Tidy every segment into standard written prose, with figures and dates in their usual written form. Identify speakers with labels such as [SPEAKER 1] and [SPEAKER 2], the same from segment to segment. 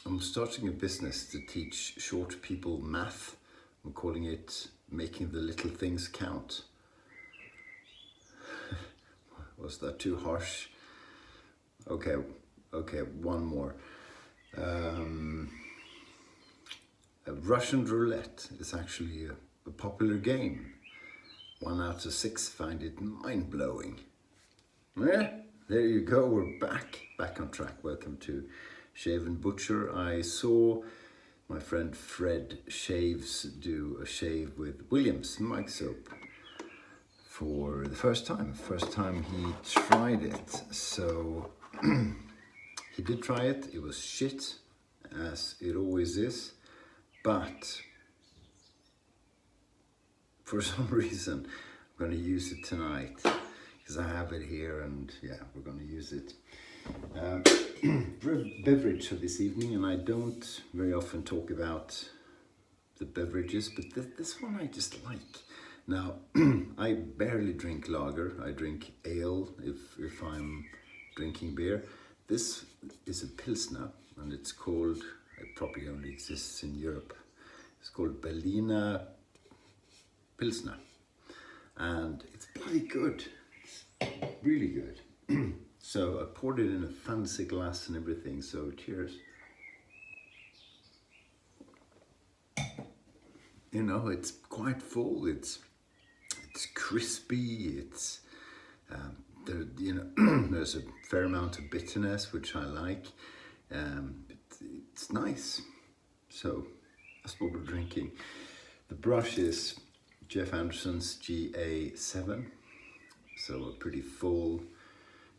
[SPEAKER 1] I'm starting a business to teach short people math. I'm calling it Making the Little Things Count. Was that too harsh? Okay, one more. Russian roulette is actually a popular game. 1 out of 6 find it mind-blowing. Yeah, there you go, we're back on track. Welcome to Shave&Butcher. I saw my friend Fred Shaves do a shave with Williams mic soap for the first time he tried it. So he did try it. It was shit, as it always is, but for some reason I'm going to use it tonight because I have it here, and yeah, we're going to use it. Beverage for this evening, and I don't very often talk about the beverages, but this one I just like. Now, I barely drink lager. I drink ale if I'm drinking beer. This is a Pilsner, and it's called, it probably only exists in Europe, it's called Berliner Pilsner, and it's bloody good. It's really good. So I poured it in a fancy glass and everything, so cheers. You know, it's quite full, it's crispy, it's there's a fair amount of bitterness, which I like. It's nice. So that's what we're drinking. The brush is Jeff Anderson's GA7, so a pretty full.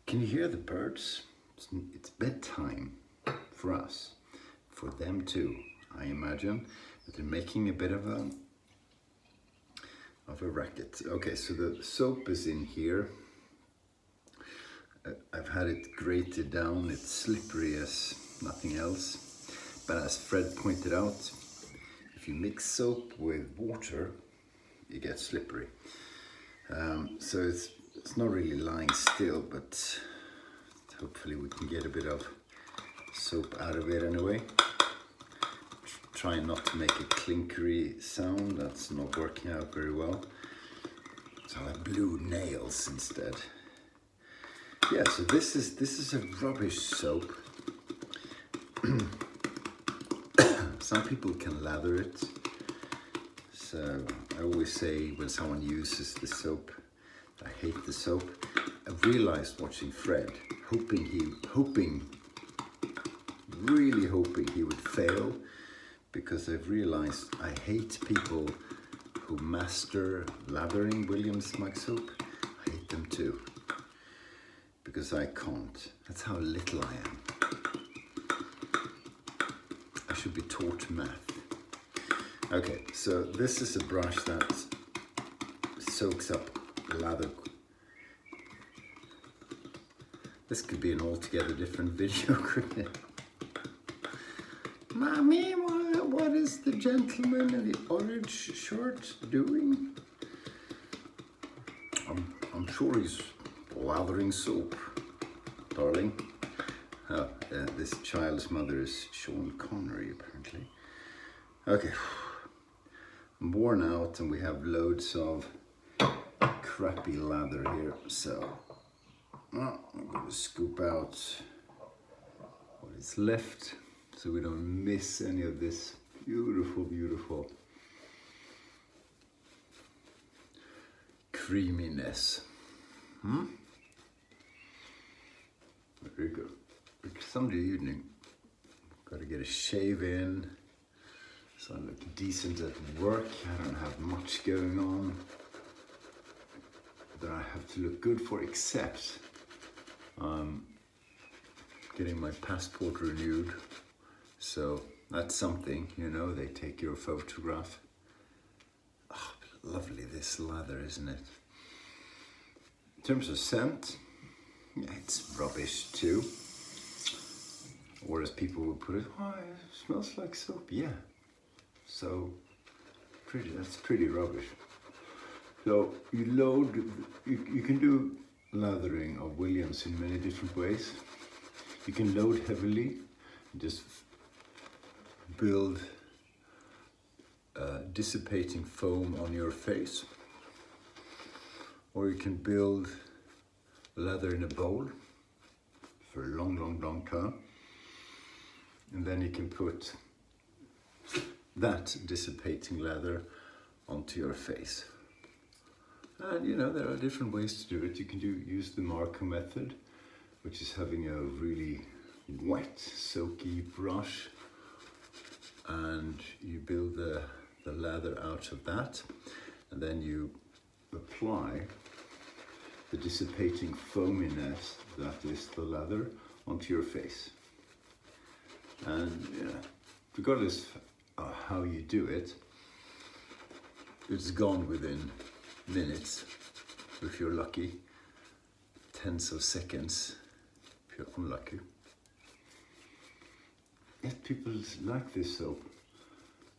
[SPEAKER 1] Can you hear the birds? It's bedtime for us, for them too, I imagine. But they're making a bit of a racket. Okay, so the soap is in here. I've had it grated down. It's slippery as nothing else. But as Fred pointed out, if you mix soap with water, it gets slippery. So it's not really lying still, but hopefully we can get a bit of soap out of it anyway. Try not to make a clinkery sound. That's not working out very well. So I blew nails instead. Yeah, so this is a rubbish soap. Some people can lather it. So I always say when someone uses the soap, I hate the soap. I've realized watching Fred, really hoping he would fail, because I've realized I hate people who master lathering Williams mic soap. I hate them too, because I can't. That's how little I am. I should be taught math. Okay, so this is a brush that soaks up lather. This could be an altogether different video, couldn't it? Mommy, what is the gentleman in the orange shirt doing? I'm sure he's lathering soap, darling. This child's mother is Sean Connery, apparently. Okay, I'm worn out and we have loads of crappy lather here, so I'm going to scoop out what is left so we don't miss any of this beautiful creaminess. Very good. It's Sunday evening, got to get a shave in so I look decent at work. I don't have much going on that I have to look good for, except getting my passport renewed. So that's something, you know, they take your photograph. Oh, lovely this lather, isn't it? In terms of scent, yeah, it's rubbish too. Or as people would put it, oh, it smells like soap. Yeah, so that's pretty rubbish. So you load, you can do lathering of Williams in many different ways. You can load heavily, just build dissipating foam on your face, or you can build leather in a bowl for a long time, and then you can put that dissipating leather onto your face. And you know, there are different ways to do it. You can use the Marco method, which is having a really wet, soaky brush, and you build the leather out of that, and then you apply the dissipating foaminess, that is the leather, onto your face. And you know, regardless of how you do it, it's gone within minutes, if you're lucky, tens of seconds if you're unlucky. Yet people like this soap,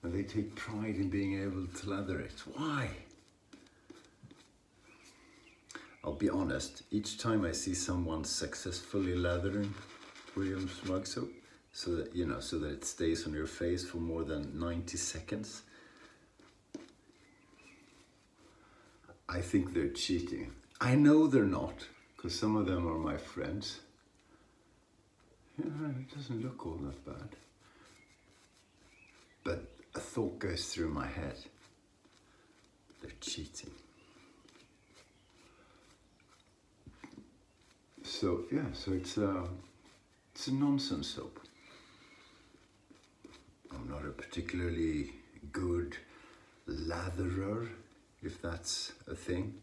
[SPEAKER 1] and they take pride in being able to lather it. Why? I'll be honest, each time I see someone successfully lathering Williams mug soap, so that it stays on your face for more than 90 seconds, I think they're cheating. I know they're not, because some of them are my friends. Yeah, it doesn't look all that bad. But a thought goes through my head. They're cheating. So yeah, so it's a nonsense soap. I'm not a particularly good latherer, if that's a thing.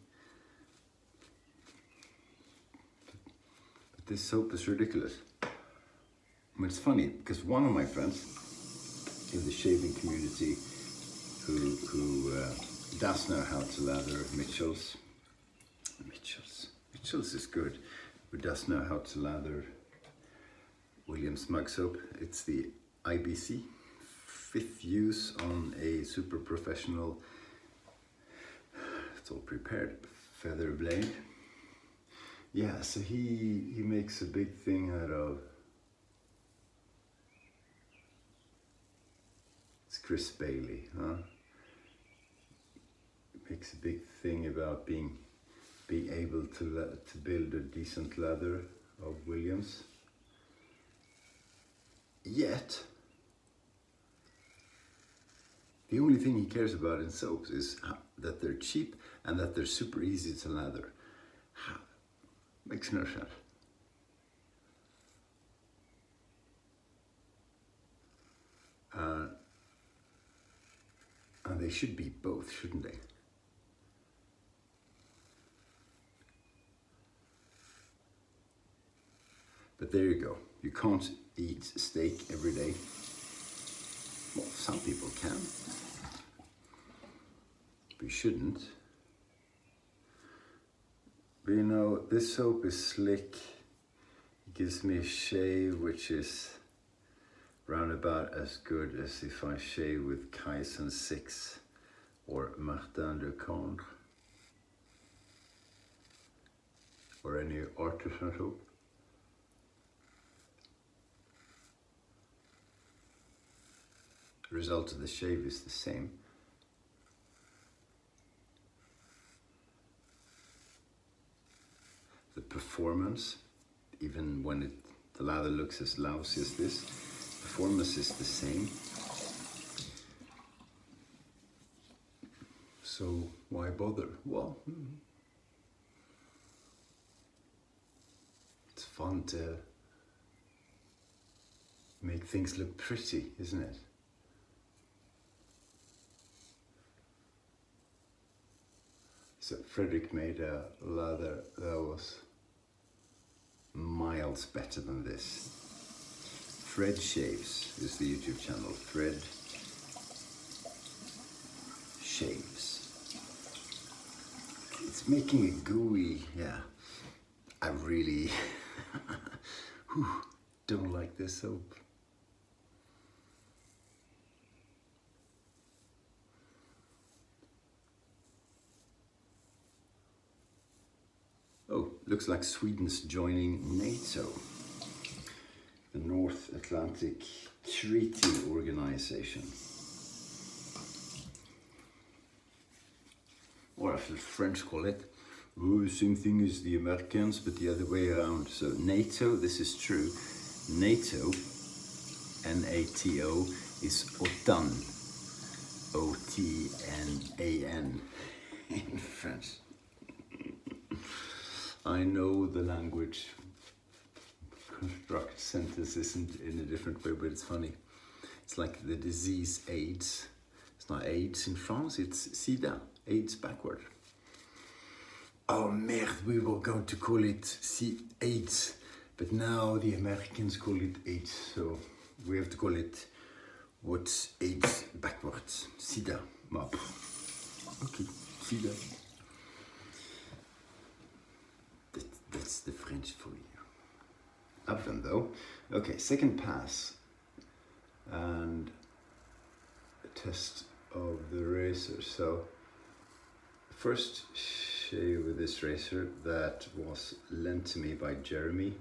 [SPEAKER 1] But this soap is ridiculous. I mean, it's funny because one of my friends in the shaving community who does know how to lather Mitchell's is good, who does know how to lather Williams mug soap. It's the IBC, 5th use on a super professional, it's all prepared, feather blade. Yeah, so he makes a big thing out of, it's Chris Bailey, huh? He makes a big thing about being able to build a decent leather of Williams. Yet, the only thing he cares about in soaps is that they're cheap and that they're super easy to lather. Makes no sense. And they should be both, shouldn't they? But there you go. You can't eat steak every day. Well, some people can. But you shouldn't. But you know, this soap is slick. It gives me a shave which is round about as good as if I shave with Kaizen 6 or Martin de Condre or any artisan soap. The result of the shave is the same. The performance, even when the lather looks as lousy as this, performance is the same. So why bother? Well, it's fun to make things look pretty, isn't it? So Frederick made a leather that was miles better than this. Fred Shaves is the YouTube channel. Fred Shaves. It's making a gooey, yeah. I really don't like this soap. Oh, looks like Sweden's joining NATO. the North Atlantic Treaty Organization. Or as the French call it, same thing as the Americans, but the other way around. So NATO, this is true. NATO, NATO, is OTAN, O-T-N-A-N in French. I know the language construct sentences in a different way, but it's funny. It's like the disease AIDS. It's not AIDS in France, it's SIDA, AIDS backward. Oh merde, we were going to call it AIDS, but now the Americans call it AIDS, so we have to call it what's AIDS backwards? SIDA. Okay, SIDA. That's the French for you. Up them though. Okay, second pass and a test of the razor. So first shave with this razor that was lent to me by Jeremy,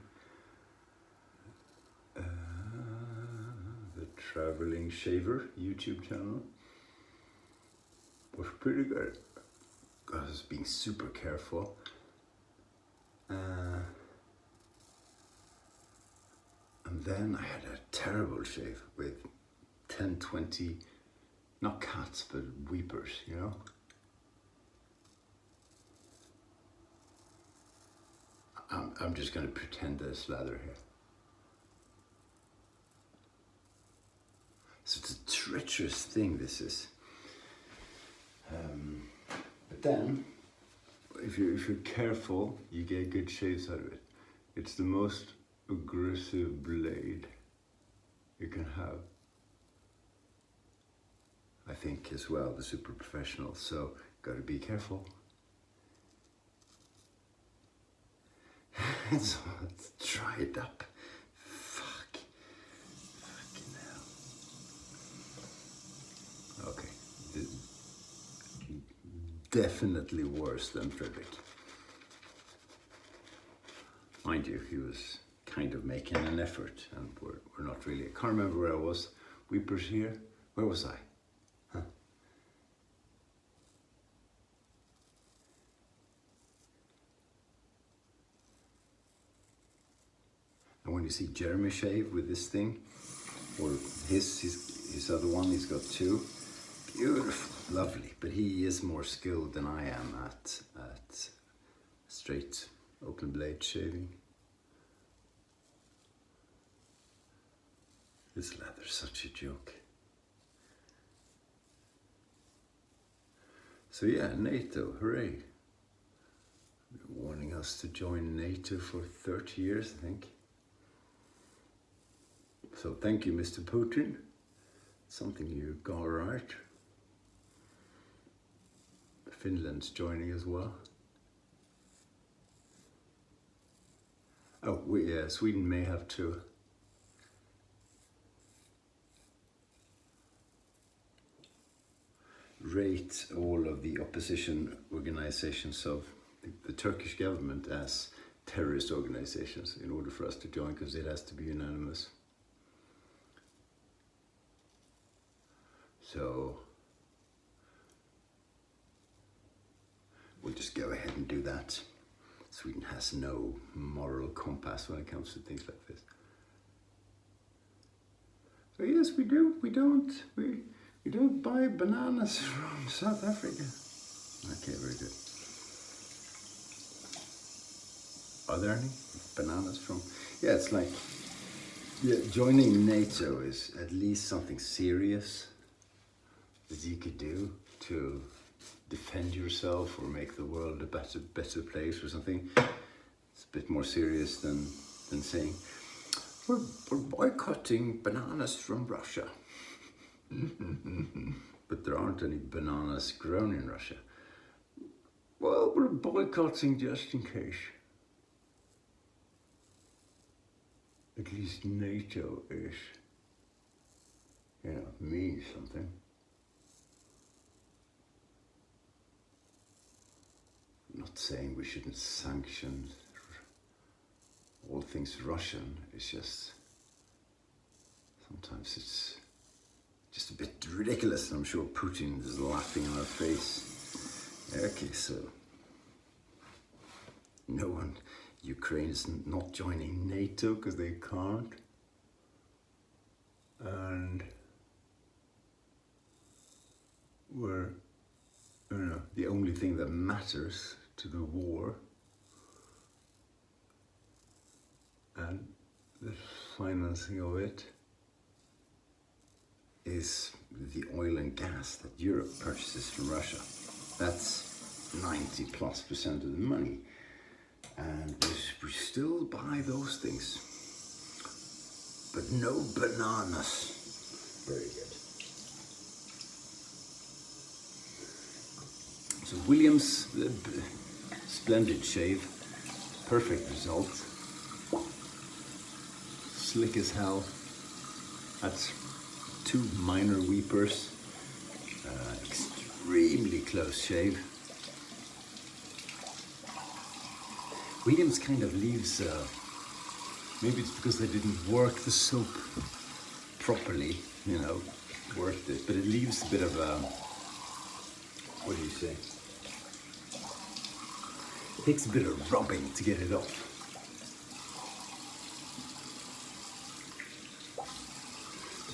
[SPEAKER 1] the Traveling Shaver YouTube channel. Was pretty good. I was being super careful. And then I had a terrible shave with 10, 20, not cats, but weepers, you know? I'm just going to pretend there's lather here. So it's a treacherous thing, this is. But then, if you're careful, you get good shaves out of it. It's the most aggressive blade you can have. I think as well, the super professional, so gotta be careful. So let's try it up. Fucking hell. Okay. Definitely worse than Frederick. Mind you, he was kind of making an effort, and we're not really. I can't remember where I was. Weepers here. Where was I? Huh? And when you see Jeremy shave with this thing, or his other one, he's got two. Beautiful, lovely, but he is more skilled than I am at straight open blade shaving. This leather's such a joke. So yeah, NATO, hooray. They're warning us to join NATO for 30 years, I think. So thank you, Mr. Putin. Something you got right. Finland's joining as well. Oh, Sweden may have to. Rate all of the opposition organizations of the Turkish government as terrorist organizations in order for us to join, because it has to be unanimous. So we'll just go ahead and do that. Sweden has no moral compass when it comes to things like this. So yes, we do. We don't buy bananas from South Africa. Okay, very good. Are there any bananas from? Yeah, it's like, yeah, joining NATO is at least something serious that you could do to defend yourself or make the world a better place or something. It's a bit more serious than saying, we're boycotting bananas from Russia. But there aren't any bananas grown in Russia. Well, we're boycotting just in case. At least NATO is, means something. I'm not saying we shouldn't sanction all things Russian. It's just Sometimes it's just a bit ridiculous. I'm sure Putin is laughing in our face. Okay, so no one, Ukraine is not joining NATO because they can't. And we're, the only thing that matters to the war and the financing of it is the oil and gas that Europe purchases from Russia. That's 90+% of the money. And we still buy those things. But no bananas. Very good. So Williams, splendid shave. Perfect result. Slick as hell. That's 2 minor weepers. Extremely close shave. Williams kind of leaves, maybe it's because they didn't work the soap properly, worked it, but it leaves a bit of a, what do you say? It takes a bit of rubbing to get it off.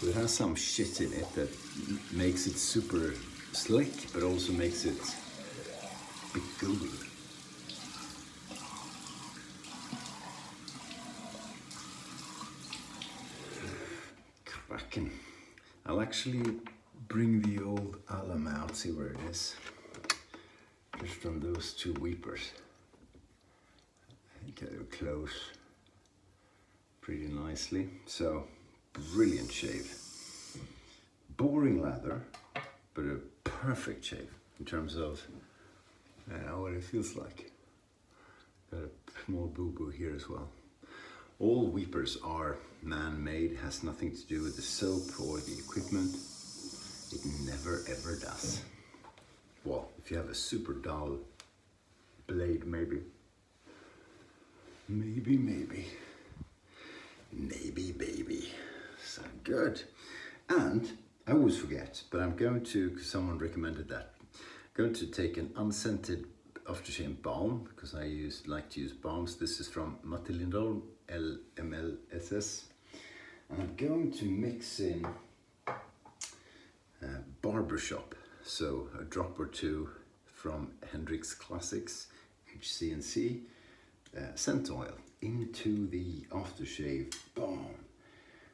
[SPEAKER 1] So it has some shit in it that makes it super slick, but also makes it a bit gooey. I'll actually bring the old alum out, see where it is. Just from those 2 weepers. Get it close pretty nicely. So, brilliant shave. Boring lather, but a perfect shave in terms of what it feels like. Got a small boo-boo here as well. All weepers are man-made, has nothing to do with the soap or the equipment. It never ever does. Well, if you have a super dull blade, maybe. Maybe. So good. And I always forget, but I'm going to, because someone recommended that, I'm going to take an unscented Aftershave balm, because I like to use balms. This is from Matilindol MLSS. And I'm going to mix in Barbershop, so a drop or 2 from Hendrix Classics HC&C scent oil into the aftershave balm.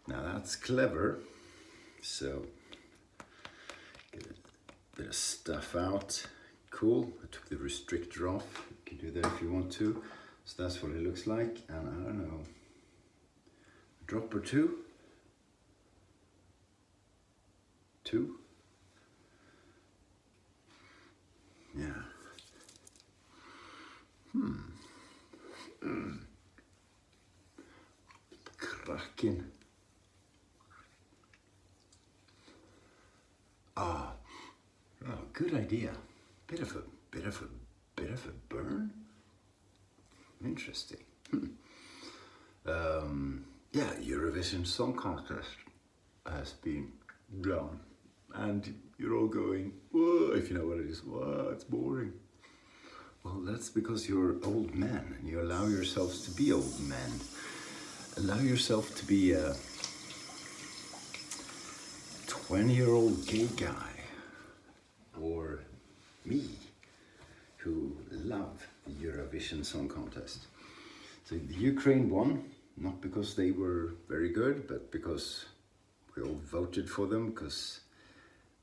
[SPEAKER 1] Now that's clever. So get a bit of stuff out. Cool. I took the restrictor off. You can do that if you want to. So that's what it looks like. And I don't know, a drop or 2. 2. Yeah. Cracking. Oh, good idea. Bit of a burn. Interesting. Yeah, Eurovision Song Contest has been done, and you're all going, whoa, if you know what it is. Whoa, it's boring. Well, that's because you're old men, and you allow yourselves to be old men. Allow yourself to be a 20-year-old gay guy, or me, who love the Eurovision Song Contest. So the Ukraine won, not because they were very good, but because we all voted for them, because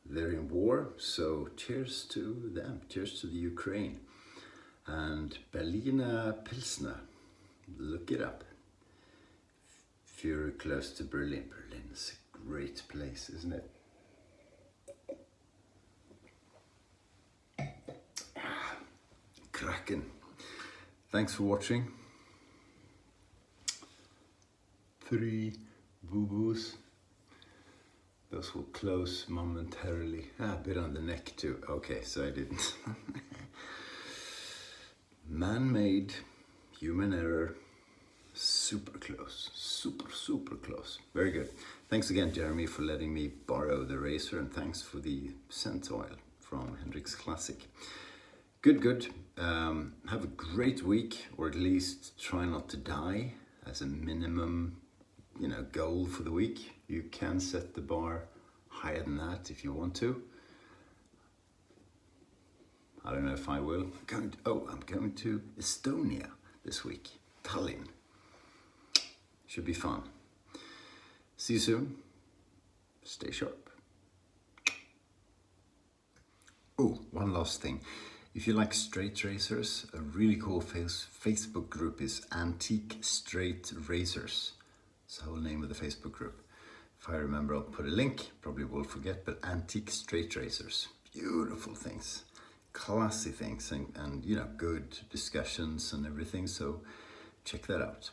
[SPEAKER 1] they're in war. So cheers to them, cheers to the Ukraine. And Berliner Pilsner, look it up. If you're close to Berlin, Berlin's a great place, isn't it? Cracking. Thanks for watching. 3 boo-boos. Those will close momentarily. A bit on the neck too. Okay, so I didn't. Man-made, human error. Super close. Super close. Very good. Thanks again, Jeremy, for letting me borrow the razor, and thanks for the scent oil from Hendrix Classic. Good. Have a great week, or at least try not to die as a minimum, goal for the week. You can set the bar higher than that if you want to. I don't know if I will. I'm going to Estonia this week, Tallinn. Should be fun. See you soon. Stay sharp. Oh, one last thing. If you like straight razors, a really cool Facebook group is Antique Straight Razors. It's the whole name of the Facebook group. If I remember, I'll put a link. Probably will forget, but Antique Straight Razors. Beautiful things. Classy things and good discussions and everything. So check that out.